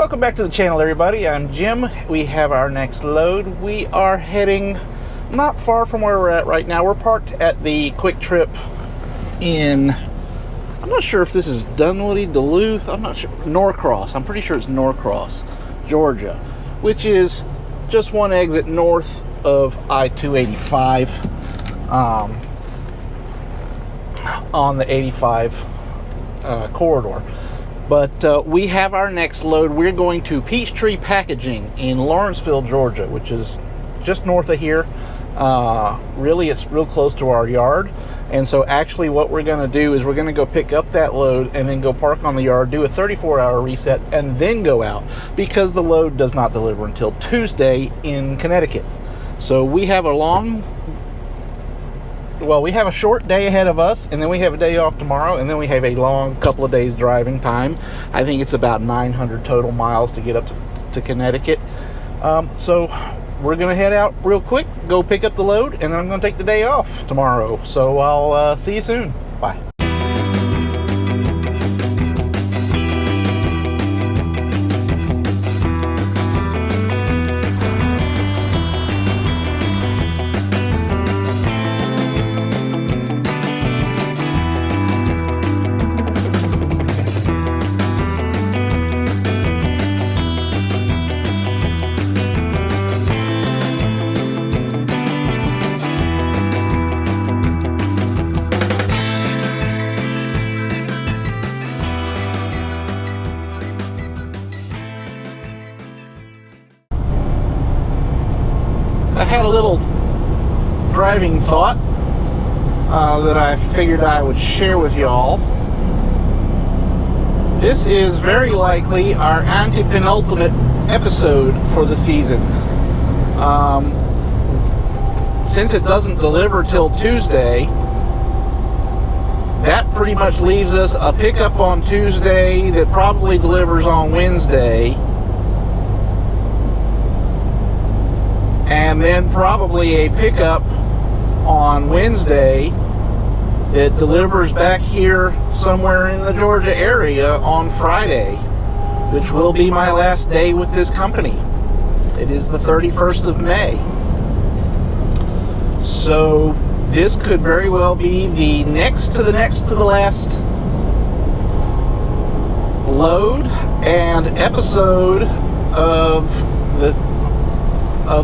Welcome back to the channel, everybody. I'm Jim. We have our next load. We are heading not far from where we're at right now. We're parked at the Quick Trip in, I'm not sure if this is Dunwoody, Duluth, I'm not sure, Norcross. I'm pretty sure it's Norcross, Georgia, which is just one exit north of I-285 on the 85 corridor. But we have our next load. We're going to Peachtree Packaging in Lawrenceville, Georgia, which is just north of here. Really, it's real close to our yard. And so actually what we're going to do is we're going to go pick up that load and then go park on the yard, do a 34-hour reset, and then go out, because the load does not deliver until Tuesday in Connecticut. So we have we have a short day ahead of us, and then we have a day off tomorrow, and then we have a long couple of days driving time. I think it's about 900 total miles to get up to Connecticut. So we're going to head out real quick, go pick up the load, and then I'm going to take the day off tomorrow. So I'll see you soon. Bye. I had a little driving thought that I figured I would share with y'all. This is very likely our antepenultimate episode for the season. Since it doesn't deliver till Tuesday, that pretty much leaves us a pickup on Tuesday that probably delivers on Wednesday. And then probably a pickup on Wednesday that delivers back here somewhere in the Georgia area on Friday, which will be my last day with this company. It is the 31st of May. So this could very well be the next to the last load and episode of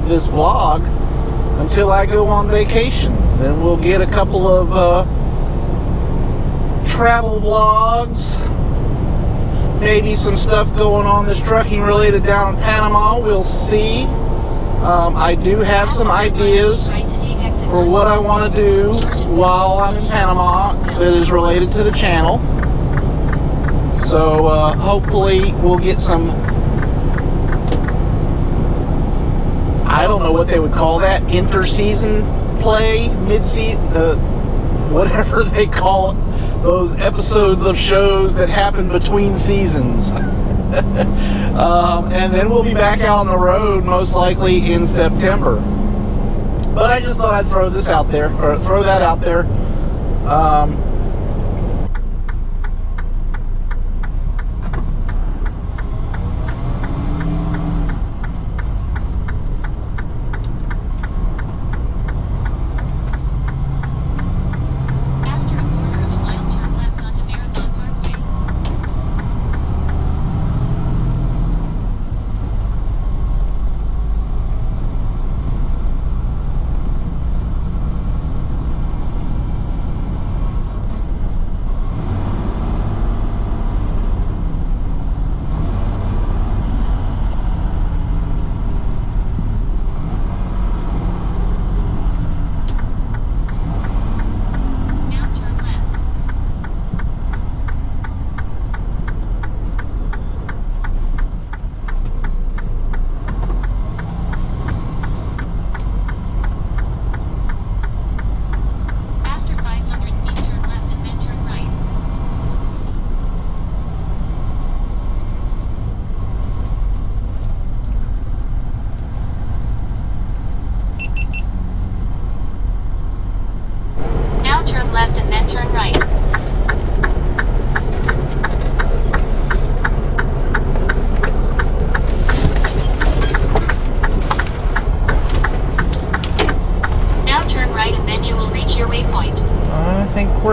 this vlog until I go on vacation. Then we'll get a couple of travel vlogs, maybe some stuff going on that's trucking related down in Panama. We'll see. I do have some ideas for what I want to do while I'm in Panama that is related to the channel. So hopefully we'll get some, I don't know what they would call that, inter-season play, mid-season, whatever they call it, those episodes of shows that happen between seasons. And then we'll be back out on the road most likely in September. But I just thought I'd throw this out there, or throw that out there.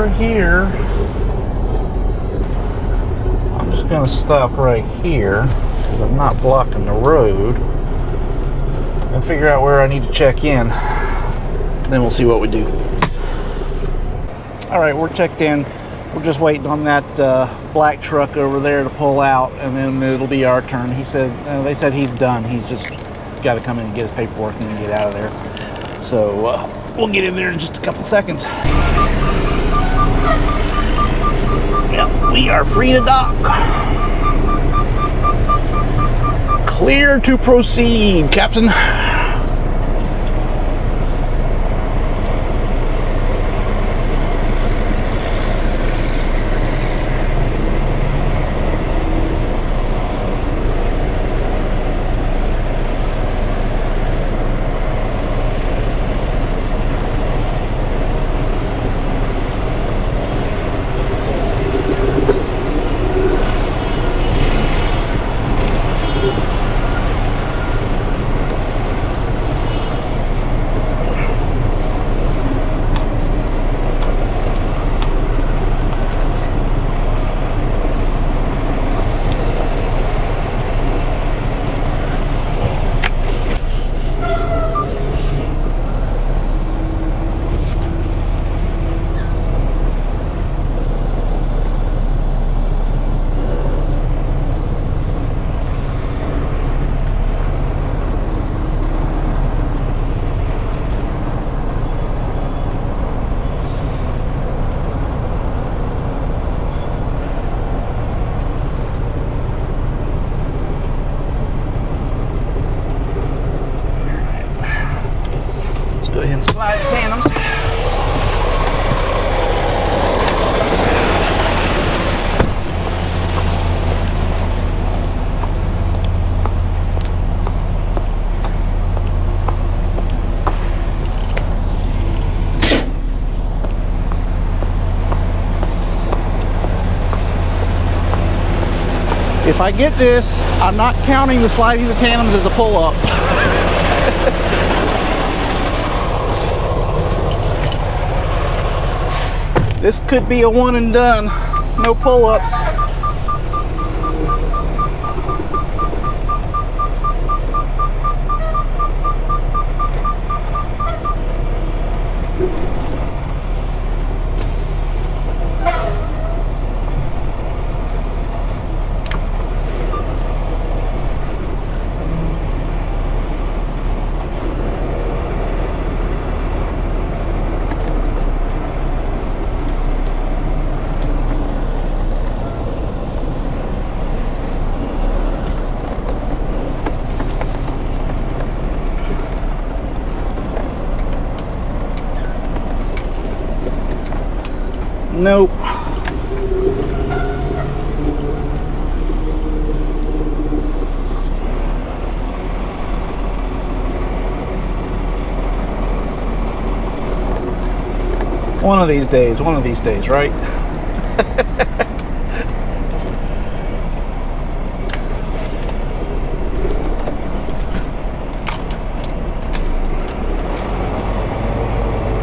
over here. I'm just going to stop right here because I'm not blocking the road and figure out where I need to check in. Then we'll see what we do. All right, we're checked in. We're just waiting on that black truck over there to pull out, and then it'll be our turn. He said, they said he's done. He's just got to come in and get his paperwork and then get out of there. So we'll get in there in just a couple seconds. Yep, we are free to dock. Clear to proceed, Captain. Go ahead and slide the tandems. If I get this, I'm not counting the sliding the tandems as a pull-up. This could be a one and done. No pull-ups. Nope. One of these days, right?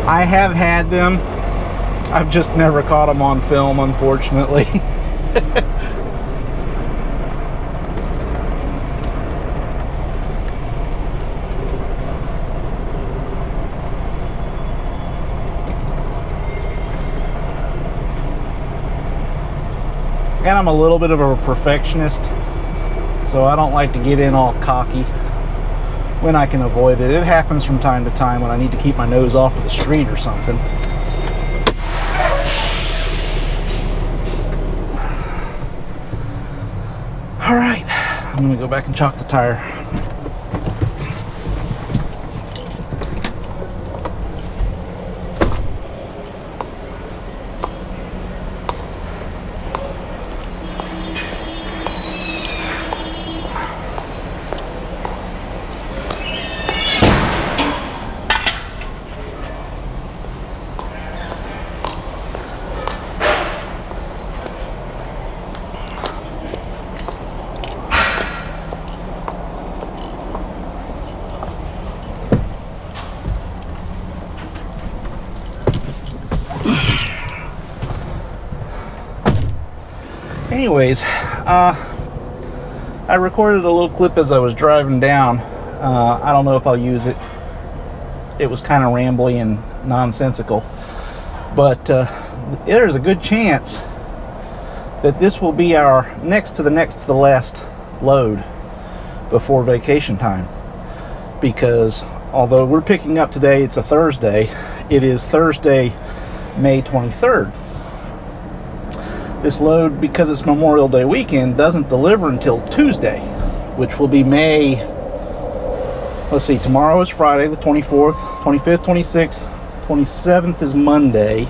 I have had them. I've just never caught them on film, unfortunately. And I'm a little bit of a perfectionist, so I don't like to get in all cocky when I can avoid it. It happens from time to time when I need to keep my nose off of the street or something. All right, I'm gonna go back and chock the tire. anyways, I recorded a little clip as I was driving down. I don't know if I'll use it. It was kind of rambly and nonsensical, but there's a good chance that this will be our next to the last load before vacation time, because although we're picking up today, it's a Thursday, it is Thursday, May 23rd. This load, because it's Memorial Day weekend, doesn't deliver until Tuesday, which will be May, let's see, tomorrow is Friday the 24th, 25th, 26th, 27th is Monday,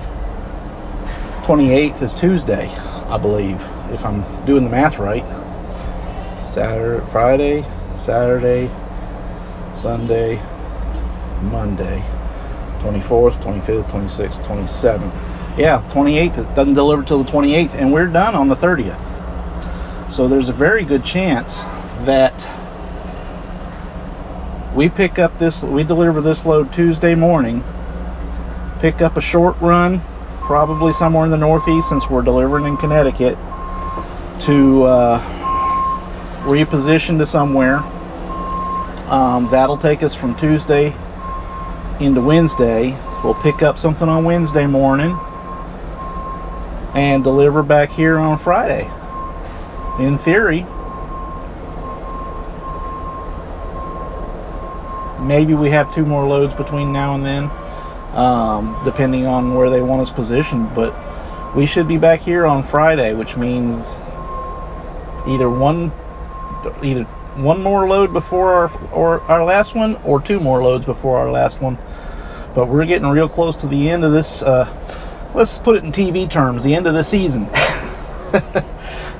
28th is Tuesday, I believe, if I'm doing the math right. Saturday, Friday, Saturday, Sunday, Monday, 24th, 25th, 26th, 27th. Yeah, 28th. It doesn't deliver till the 28th, and we're done on the 30th. So there's a very good chance that we deliver this load Tuesday morning, pick up a short run, probably somewhere in the Northeast, since we're delivering in Connecticut, to reposition to somewhere. That'll take us from Tuesday into Wednesday. We'll pick up something on Wednesday morning and deliver back here on Friday. In theory, maybe we have 2 more loads between now and then, depending on where they want us positioned, but we should be back here on Friday, which means either one more load before our last one, or 2 more loads before our last one. But we're getting real close to the end of this, let's put it in TV terms, the end of the season.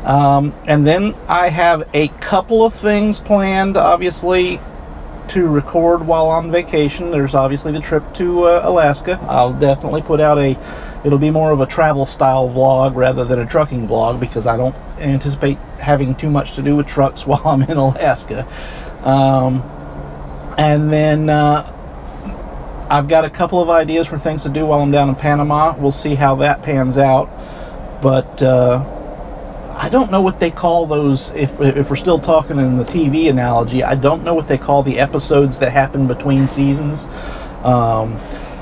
And then I have a couple of things planned, obviously, to record while on vacation. There's obviously the trip to Alaska. I'll definitely put out it'll be more of a travel style vlog rather than a trucking vlog, because I don't anticipate having too much to do with trucks while I'm in Alaska. And then I've got a couple of ideas for things to do while I'm down in Panama. We'll see how that pans out. But I don't know what they call those, if we're still talking in the TV analogy, I don't know what they call the episodes that happen between seasons.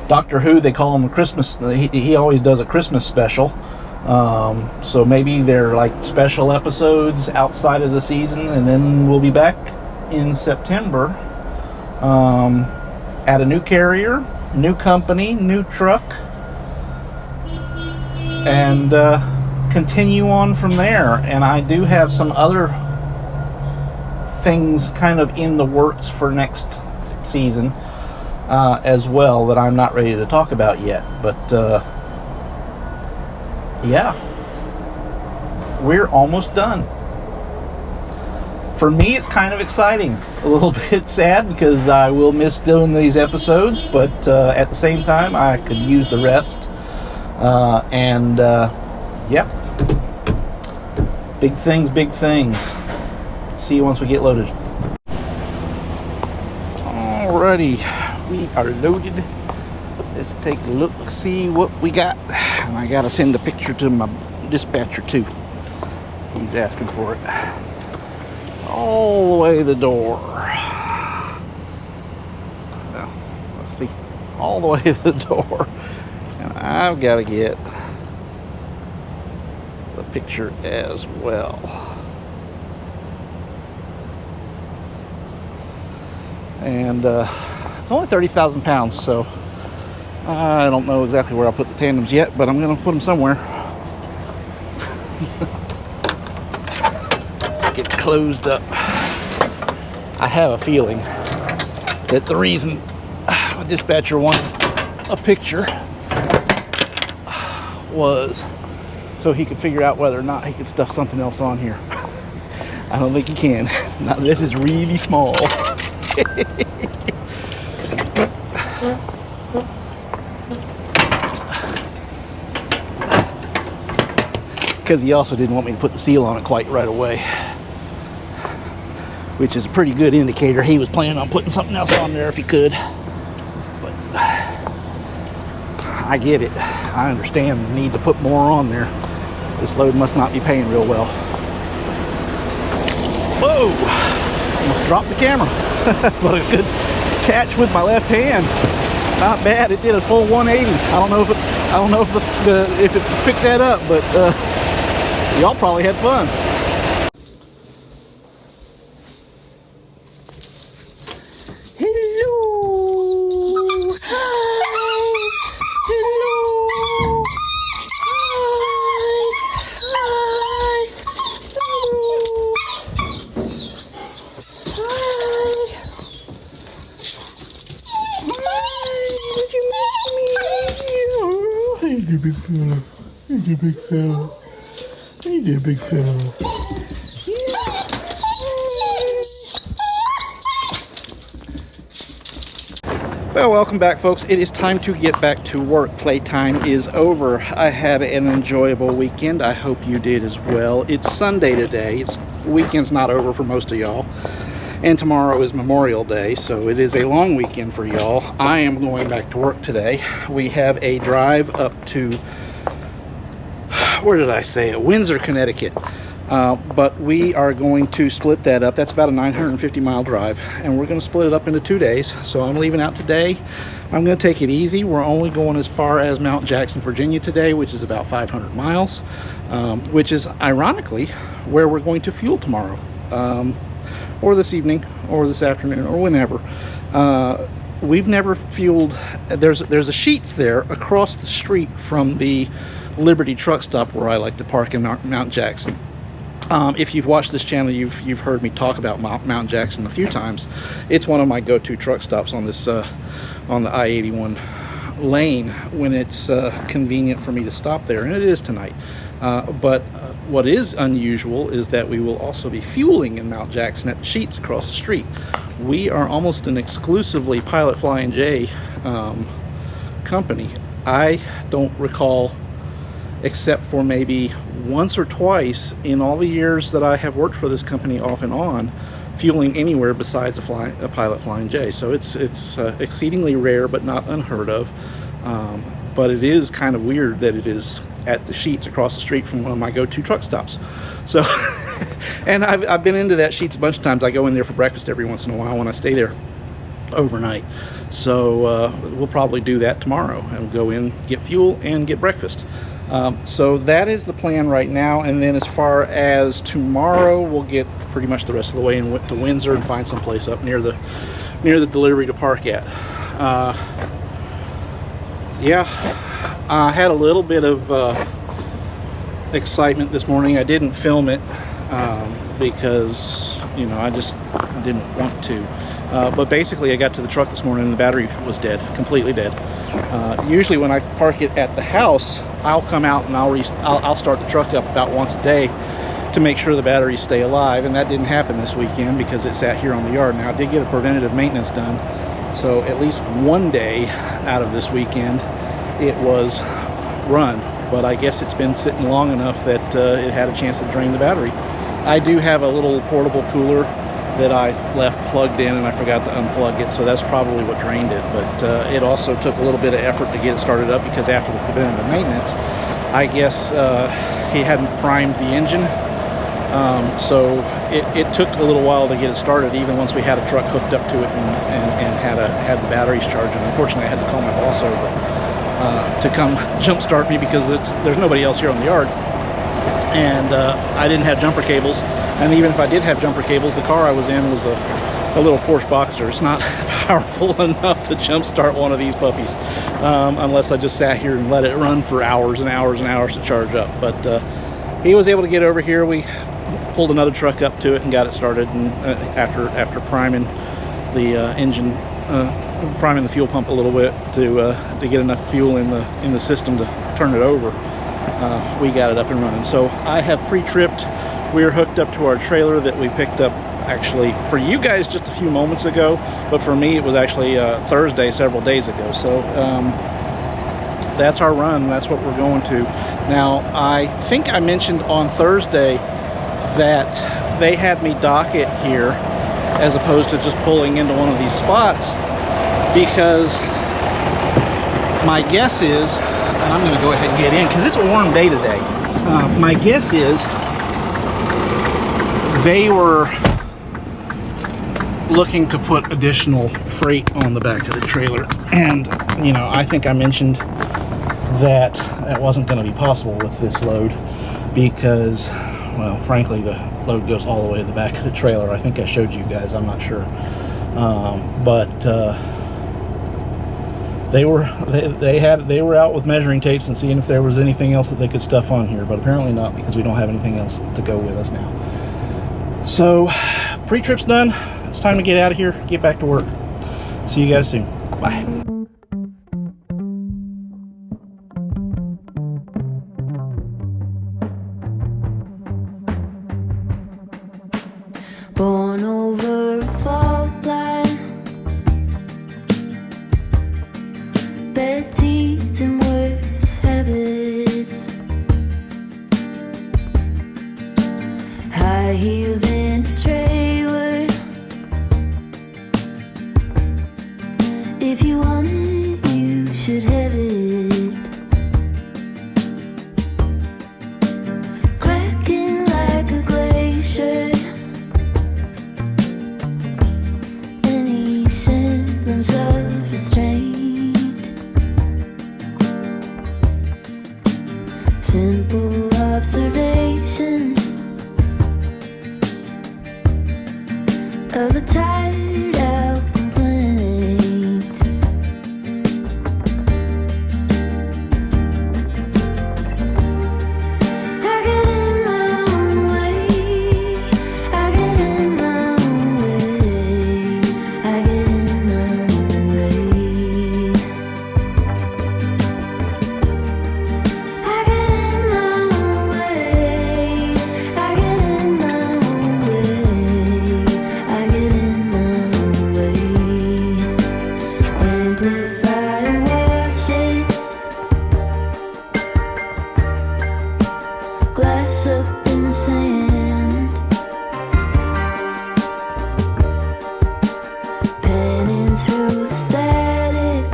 Doctor Who, they call them Christmas, he always does a Christmas special. So maybe they're like special episodes outside of the season, and then we'll be back in September at a new carrier, new company, new truck, and continue on from there. And I do have some other things kind of in the works for next season as well that I'm not ready to talk about yet. But yeah, we're almost done. For me, it's kind of exciting, a little bit sad, because I will miss doing these episodes, but at the same time I could use the rest. Yeah, big things. See you once we get loaded. Alrighty, we are loaded. Let's take a look, see what we got. And I gotta send a picture to my dispatcher too. He's asking for it. All the way to the door. Well, let's see. All the way to the door. And I've got to get the picture as well. And it's only 30,000 pounds, so I don't know exactly where I'll put the tandems yet, but I'm going to put them somewhere. Let's get closed up. I have a feeling that the reason my dispatcher wanted a picture was so he could figure out whether or not he could stuff something else on here. I don't think he can. Now, this is really small. Because he also didn't want me to put the seal on it quite right away, which is a pretty good indicator he was planning on putting something else on there if he could. But I get it. I understand the need to put more on there. This load must not be paying real well. Whoa! Almost dropped the camera. But a good catch with my left hand. Not bad. It did a full 180. I don't know if it picked that up, but y'all probably had fun. Hello. Hi. Hello. Hi. Did you miss me? Hey there, big fella. Hey there, big fella. Hey there, big fella. Well, welcome back, folks. It is time to get back to work. Playtime is over. I had an enjoyable weekend. I hope you did as well. It's Sunday today. The weekend's not over for most of y'all. And tomorrow is Memorial Day, so it is a long weekend for y'all. I am going back to work today. We have a drive up to, where did I say it? Windsor, Connecticut. But we are going to split that up. That's about a 950-mile drive, and we're going to split it up into 2 days. So I'm leaving out today. I'm going to take it easy. We're only going as far as Mount Jackson, Virginia today, which is about 500 miles, which is ironically where we're going to fuel tomorrow. Or this evening, or this afternoon, or whenever. We've never fueled. There's a Sheetz there across the street from the Liberty truck stop where I like to park in Mount Jackson. If you've watched this channel, you've heard me talk about Mount Jackson a few times. It's one of my go-to truck stops on this on the I-81 lane when it's convenient for me to stop there, and it is tonight. But what is unusual is that we will also be fueling in Mount Jackson at the Sheetz across the street. We are almost an exclusively Pilot Flying J company. I don't recall, except for maybe once or twice in all the years that I have worked for this company off and on, fueling anywhere besides a Pilot Flying J. So it's exceedingly rare, but not unheard of. But it is kind of weird that it is at the Sheetz across the street from one of my go-to truck stops. So, and I've been into that Sheetz a bunch of times. I go in there for breakfast every once in a while when I stay there overnight. So we'll probably do that tomorrow and go in, get fuel, and get breakfast. So that is the plan right now. And then as far as tomorrow, we'll get pretty much the rest of the way to Windsor and find some place up near the delivery to park at. Yeah, I had a little bit of excitement this morning. I didn't film it because, you know, I didn't want to. But basically, I got to the truck this morning and the battery was dead, completely dead. Usually when I park it at the house, I'll come out and I'll start the truck up about once a day to make sure the batteries stay alive, and that didn't happen this weekend because it sat here on the yard. Now, I did get a preventative maintenance done, so at least one day out of this weekend it was run, but I guess it's been sitting long enough that it had a chance to drain the battery. I do have a little portable cooler that I left plugged in and I forgot to unplug it, so that's probably what drained it. But it also took a little bit of effort to get it started up because after the preventative maintenance, I guess he hadn't primed the engine. So it took a little while to get it started, even once we had a truck hooked up to it and had the batteries charging. Unfortunately, I had to call my boss over to come jump start me because there's nobody else here on the yard, and I didn't have jumper cables. And even if I did have jumper cables, the car I was in was a little Porsche Boxster. It's not powerful enough to jump start one of these puppies unless I just sat here and let it run for hours and hours and hours to charge up. But he was able to get over here. We pulled another truck up to it and got it started, and after priming the engine, priming the fuel pump a little bit to get enough fuel in the system to turn it over, we got it up and running. So I have pre-tripped. We're hooked up to our trailer that we picked up, actually for you guys just a few moments ago, but for me it was actually Thursday, several days ago. So that's our run. That's what we're going to. Now, I think I mentioned on Thursday that they had me dock it here as opposed to just pulling into one of these spots, because my guess is, and I'm going to go ahead and get in because it's a warm day today. My guess is they were looking to put additional freight on the back of the trailer, and you know, I think I mentioned that that wasn't going to be possible with this load because, well, frankly, the load goes all the way to the back of the trailer. I think I showed you guys, I'm not sure, but they were out with measuring tapes and seeing if there was anything else that they could stuff on here, but apparently not, because we don't have anything else to go with us now. So pre-trip's done. It's time to get out of here, get back to work. See you guys soon. Bye. Born over a fault line, bad teeth and worse habits, high heels in a trailer. If you want it, you should have it. Cracking like a glacier. Any semblance of restraint. Simple observations of a tired out complaint. I get in my own way. I get in my own way. I get in my own way. I get in my own way. I get in my own way. I get in my own way. Amplifier watches, glass up in the sand, panning through the static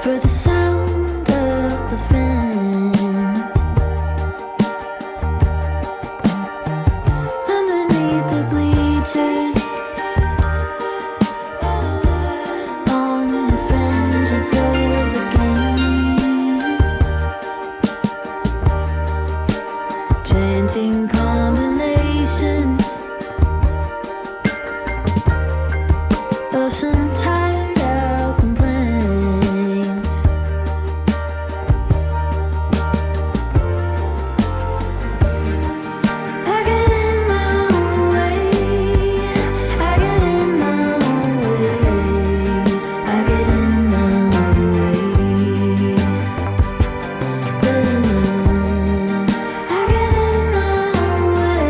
for the sound of the fan. Underneath the bleachers, on the fringes of the game, chanting combinations of some tired out complaints. I get in my own way. I get in my own way. I get in my own way. I get in my own way.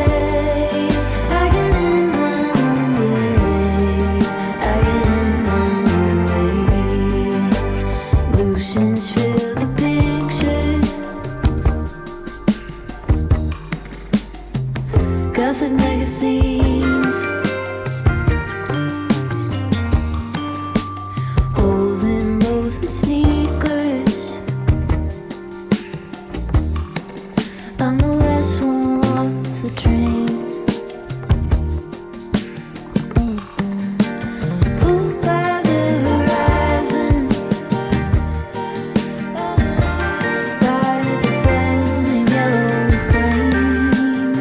I get in my own way. I get in my own way. Lucians fill the picture. Gossip magazines, holes in both my sneakers. I'm the last one off the train. Pulled by the horizon, by the burning yellow flame.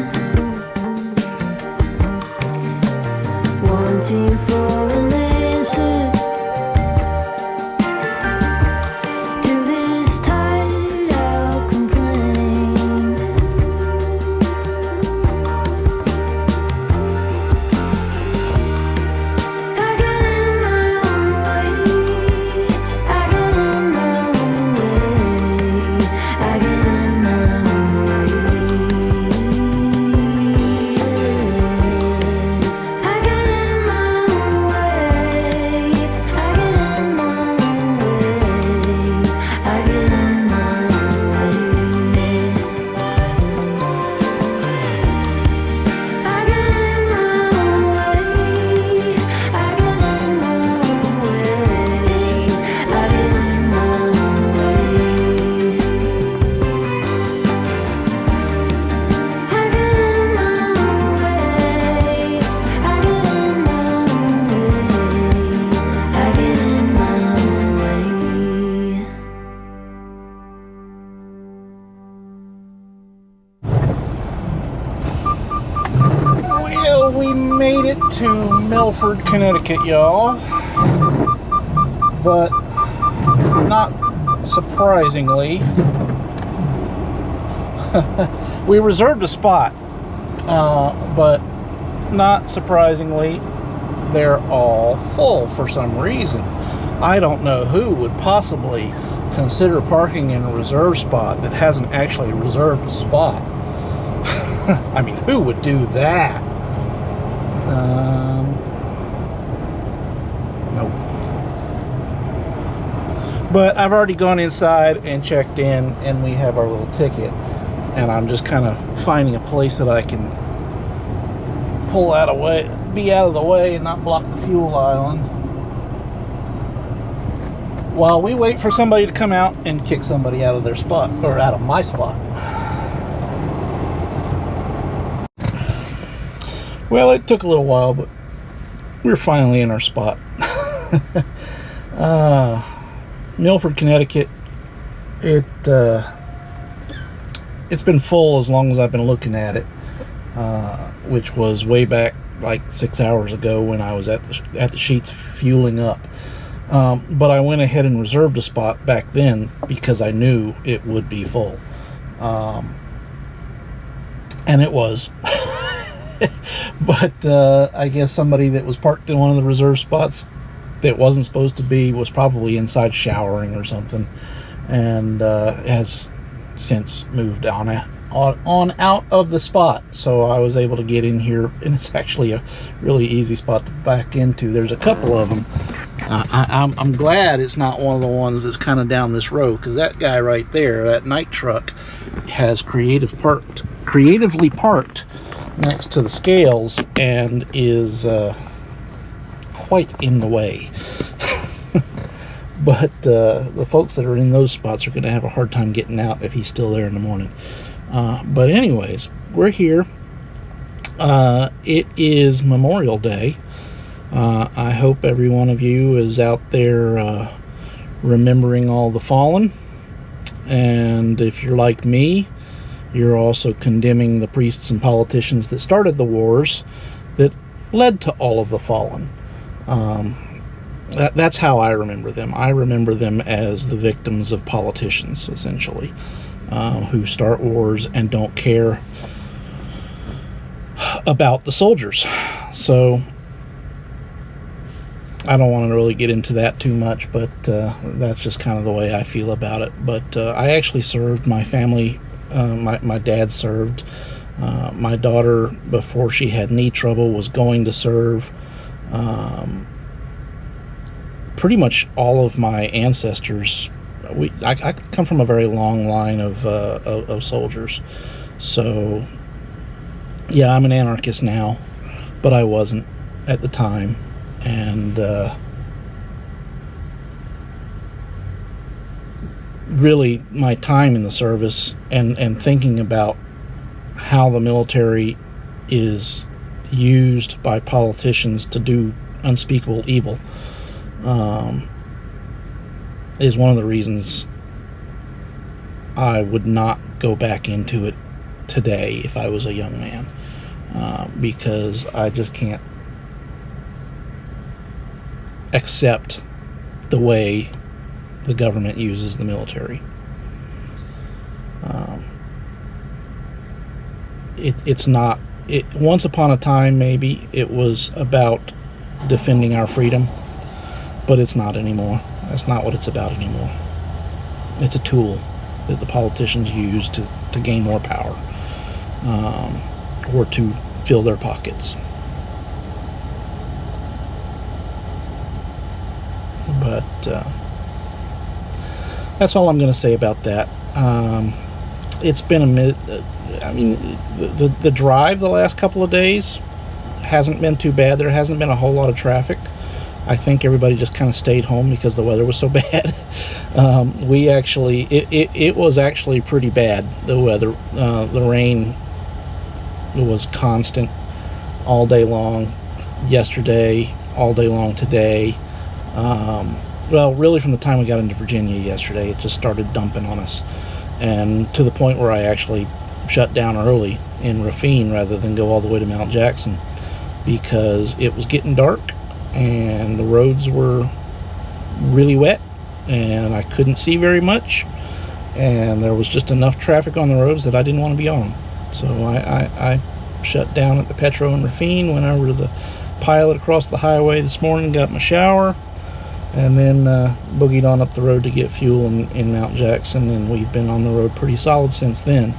Well, we made it to Milford, Connecticut, y'all. But not surprisingly, we reserved a spot, but not surprisingly, they're all full for some reason. I don't know who would possibly consider parking in a reserved spot that hasn't actually reserved a spot. I mean, who would do that? Nope. But I've already gone inside and checked in, and we have our little ticket. And I'm just kind of finding a place that I can pull out of way, be out of the way, and not block the fuel island, while we wait for somebody to come out and kick somebody out of their spot, or out of my spot. Well, it took a little while, but we're finally in our spot. Milford, Connecticut. It's been full as long as I've been looking at it, which was way back like 6 hours ago when I was at the sheets fueling up. But I went ahead and reserved a spot back then because I knew it would be full, and it was. But I guess somebody that was parked in one of the reserved spots that wasn't supposed to be was probably inside showering or something, and has since moved on out of the spot. So I was able to get in here, and it's actually a really easy spot to back into. There's a couple of them. I'm glad it's not one of the ones that's kind of down this road, because that guy right there, that night truck, has creatively parked next to the scales and is quite in the way. But the folks that are in those spots are going to have a hard time getting out if he's still there in the morning. But anyways, we're here. It is Memorial Day. I hope every one of you is out there remembering all the fallen. And if you're like me, you're also condemning the priests and politicians that started the wars that led to all of the fallen. That's how I remember them. I remember them as the victims of politicians, essentially, who start wars and don't care about the soldiers. So I don't want to really get into that too much, but that's just kind of the way I feel about it. But I actually served. My family, my dad served. My daughter, before she had knee trouble, was going to serve. Pretty much all of my ancestors, I come from a very long line of soldiers. So yeah, I'm an anarchist now, but I wasn't at the time. And really, my time in the service and thinking about how the military is used by politicians to do unspeakable evil is one of the reasons I would not go back into it today if I was a young man, because I just can't accept the way the government uses the military. It's not. Once upon a time, maybe it was about defending our freedom, but it's not anymore. That's not what it's about anymore. It's a tool that the politicians use to gain more power, or to fill their pockets. But that's all I'm going to say about that. It's been the drive the last couple of days hasn't been too bad. There hasn't been a whole lot of traffic. I think everybody just kind of stayed home because the weather was so bad. It was actually pretty bad, the weather. The rain was constant all day long yesterday, all day long today. Well, really from the time we got into Virginia yesterday, it just started dumping on us, and to the point where I actually shut down early in Rafine rather than go all the way to Mount Jackson. because it was getting dark and the roads were really wet and I couldn't see very much, and there was just enough traffic on the roads that I didn't want to be on them. So I shut down at the Petro and Rafine, went over to the Pilot across the highway this morning, got my shower, and then boogied on up the road to get fuel in Mount Jackson, and we've been on the road pretty solid since then.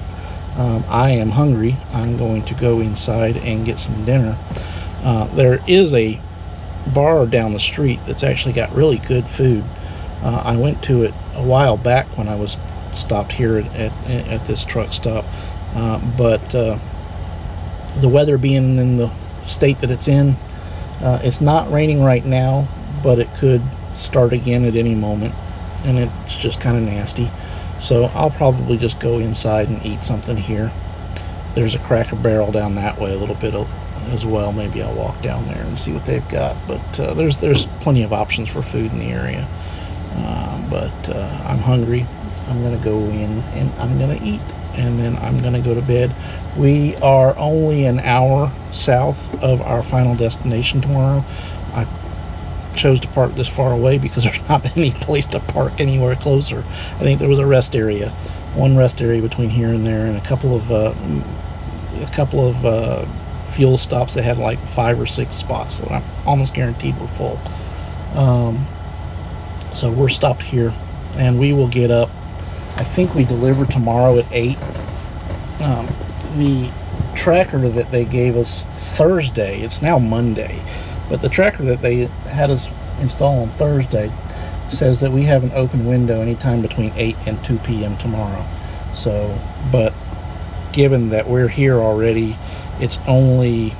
I am hungry. I'm going to go inside and get some dinner. There is a bar down the street that's actually got really good food. I went to it a while back when I was stopped here at this truck stop, but the weather being in the state that it's in, it's not raining right now, but it could start again at any moment, and it's just kind of nasty. So I'll probably just go inside and eat something here. There's a Cracker Barrel down that way a little bit as well. Maybe I'll walk down there and see what they've got, but there's plenty of options for food in the area. But I'm hungry. I'm gonna go in and I'm gonna eat, and then I'm gonna go to bed. We are only an hour south of our final destination tomorrow. I chose to park this far away because there's not any place to park anywhere closer. I think there was a rest area, one rest area between here and there, and a couple of fuel stops that had like 5 or 6 spots that I'm almost guaranteed were full. So we're stopped here, and we will get up. I think we deliver tomorrow at 8. The tracker that they gave us Thursday, it's now Monday, but the tracker that they had us install on Thursday says that we have an open window anytime between 8 and 2 p.m. tomorrow. So, but given that we're here already, it's only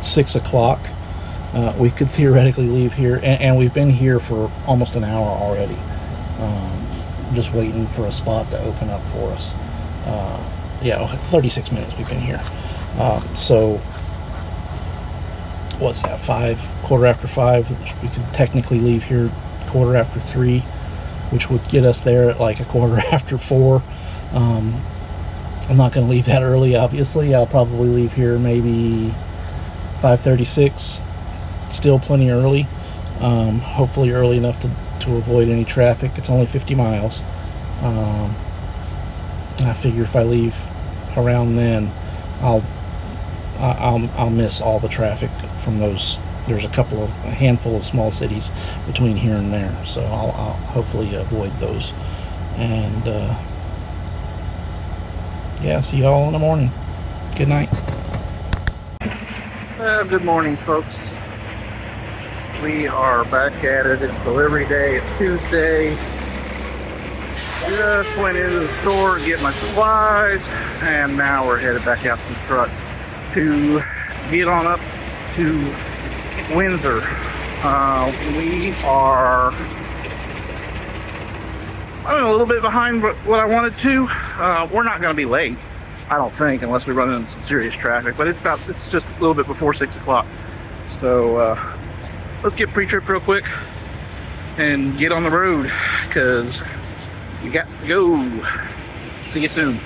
6 o'clock. We could theoretically leave here, and we've been here for almost an hour already, just waiting for a spot to open up for us. Yeah, 36 minutes we've been here. So what's that, 5:15? We could technically leave here 3:15, which would get us there at like 4:15. I'm not going to leave that early, obviously. I'll probably leave here maybe 5:36. Still plenty early. Hopefully early enough to avoid any traffic. It's only 50 miles. I figure if I leave around then, I'll miss all the traffic from those. There's a handful of small cities between here and there, so I'll hopefully avoid those. And yeah, see y'all in the morning. Good night. Good morning, folks. We are back at it. It's delivery day. It's Tuesday. Just went into the store to get my supplies, and now we're headed back out to the truck to get on up to Windsor. We are a little bit behind what I wanted to. We're not going to be late, I don't think, unless we run into some serious traffic, but it's just a little bit before 6 o'clock. So let's get pre-trip real quick and get on the road, because we got to go. See you soon.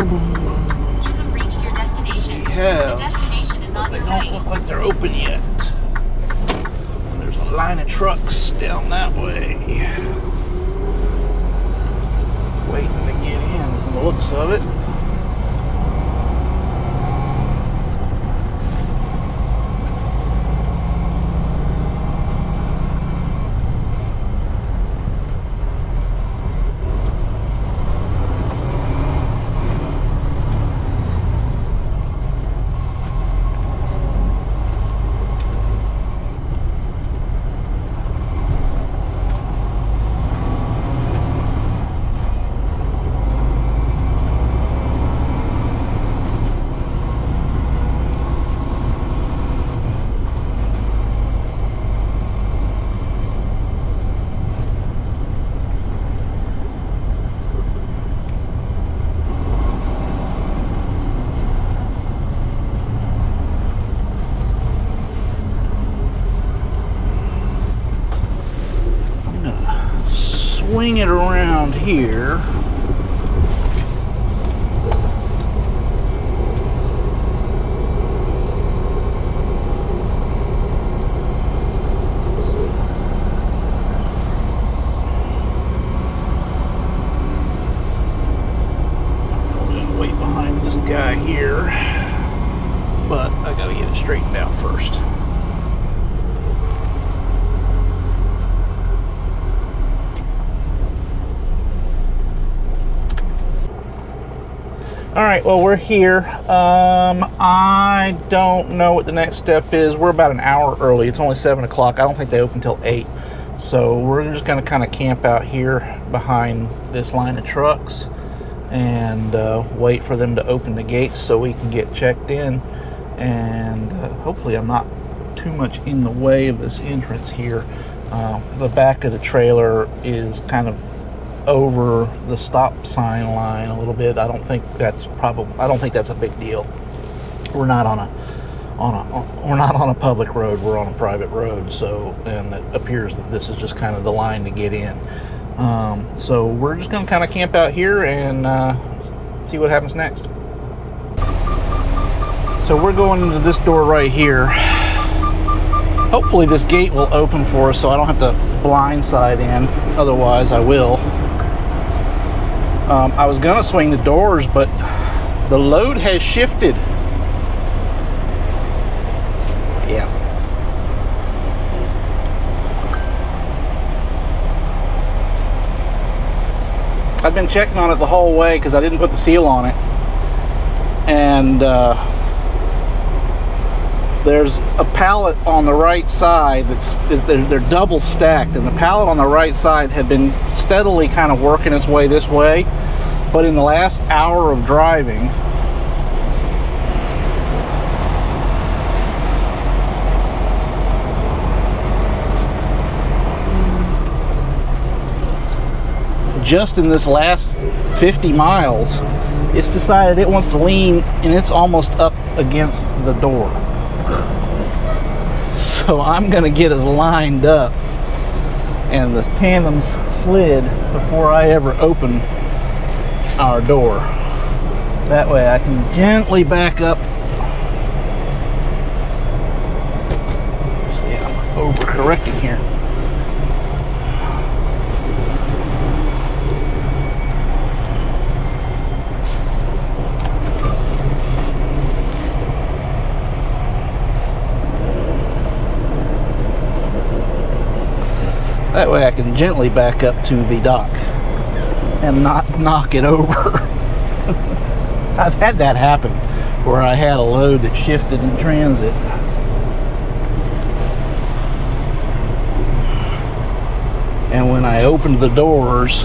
have reached your destination. Yeah. The destination is on They your don't right. look like they're open yet. And there's a line of trucks down that way. Waiting to get in from the looks of it. Swing it around here. I'm gonna wait behind this guy here, but I gotta get it straightened out first. All right, well, we're here. I don't know what the next step is. We're about an hour early. It's only 7 o'clock. I don't think they open till 8. So we're just gonna kind of camp out here behind this line of trucks and wait for them to open the gates so we can get checked in. And hopefully I'm not too much in the way of this entrance here. The back of the trailer is kind of over the stop sign line a little bit. I don't think that's a big deal. We're not on a public road. We're on a private road. So, and it appears that this is just kind of the line to get in. So we're just going to kind of camp out here and see what happens next. So we're going into this door right here. Hopefully this gate will open for us so I don't have to blindside in. Otherwise I will. I was gonna swing the doors, but the load has shifted. Yeah. I've been checking on it the whole way because I didn't put the seal on it. And there's a pallet on the right side they're double stacked, and the pallet on the right side had been steadily kind of working its way this way, but in the last hour of driving, just in this last 50 miles, it's decided it wants to lean, and it's almost up against the door. So I'm gonna get us lined up and the tandem's slid before I ever open our door. That way I can gently back up. Yeah, I'm overcorrecting here. That way I can gently back up to the dock and not knock it over. I've had that happen where I had a load that shifted in transit. And when I opened the doors,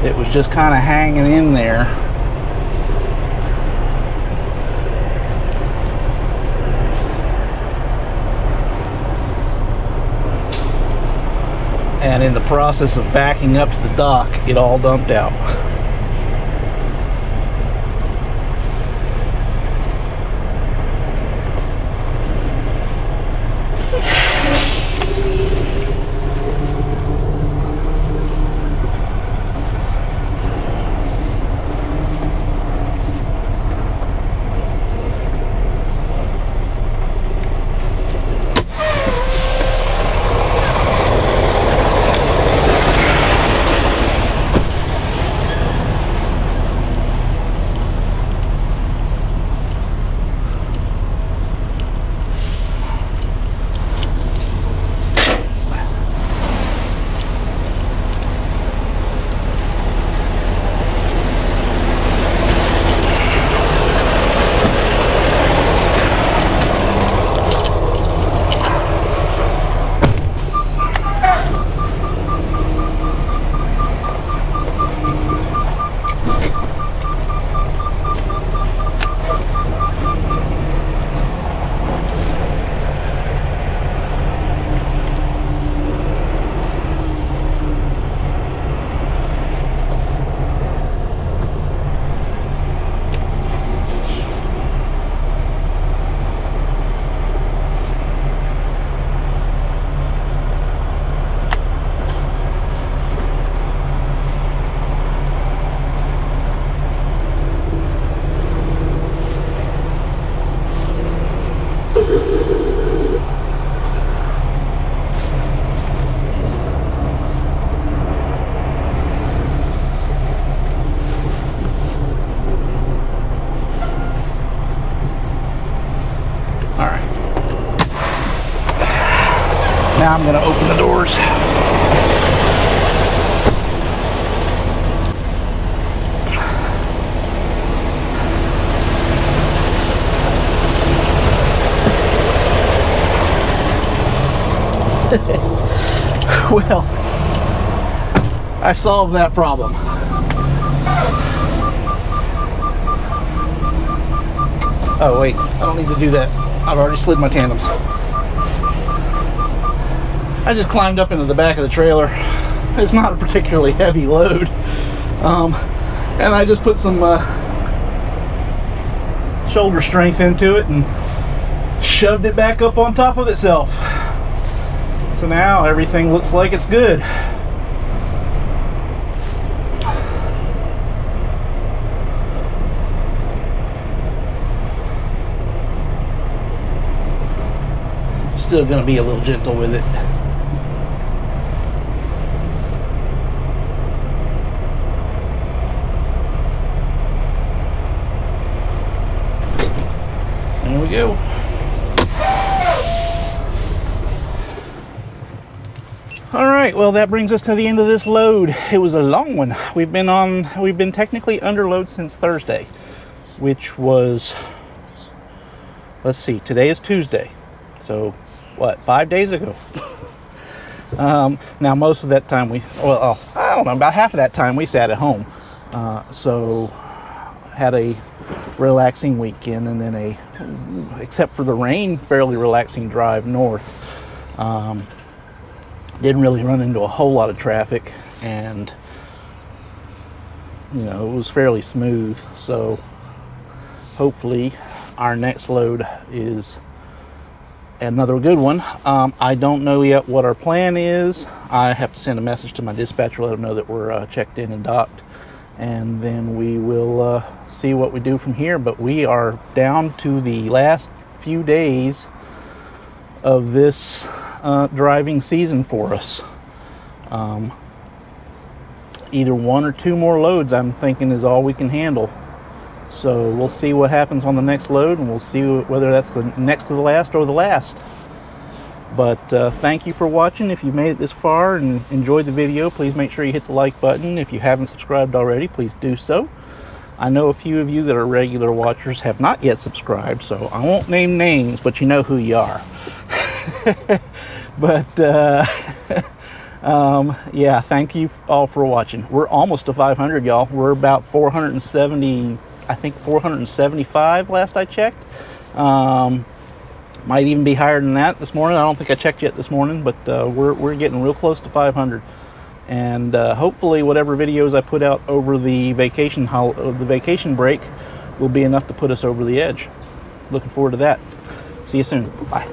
it was just kind of hanging in there. And in the process of backing up to the dock, it all dumped out. Now I'm going to open the doors. Well, I solved that problem. Oh wait, I don't need to do that. I've already slid my tandems. I just climbed up into the back of the trailer. It's not a particularly heavy load. And I just put some shoulder strength into it and shoved it back up on top of itself. So now everything looks like it's good. Still going to be a little gentle with it. There we go. All right, well, that brings us to the end of this load. It was a long one. We've been technically under load since Thursday, which was, let's see, today is Tuesday. So what, 5 days ago? Now most of that time I don't know, about half of that time we sat at home. So had a relaxing weekend, and then except for the rain, fairly relaxing drive north. Didn't really run into a whole lot of traffic, and you know, it was fairly smooth. So hopefully our next load is another good one. I don't know yet what our plan is. I have to send a message to my dispatcher, let them know that we're checked in and docked, and then we will see what we do from here. But we are down to the last few days of this driving season for us. Either one or two more loads, I'm thinking, is all we can handle. So we'll see what happens on the next load, and we'll see whether that's the next to the last or the last. But thank you for watching. If you made it this far and enjoyed the video, please make sure you hit the like button. If you haven't subscribed already, please do so. I know a few of you that are regular watchers have not yet subscribed, so I won't name names, but you know who you are. But yeah, thank you all for watching. We're almost to 500, y'all. We're about 470, I think 475 last I checked. Might even be higher than that this morning. I don't think I checked yet this morning, but we're getting real close to 500. And hopefully whatever videos I put out over the vacation break will be enough to put us over the edge. Looking forward to that. See you soon. Bye.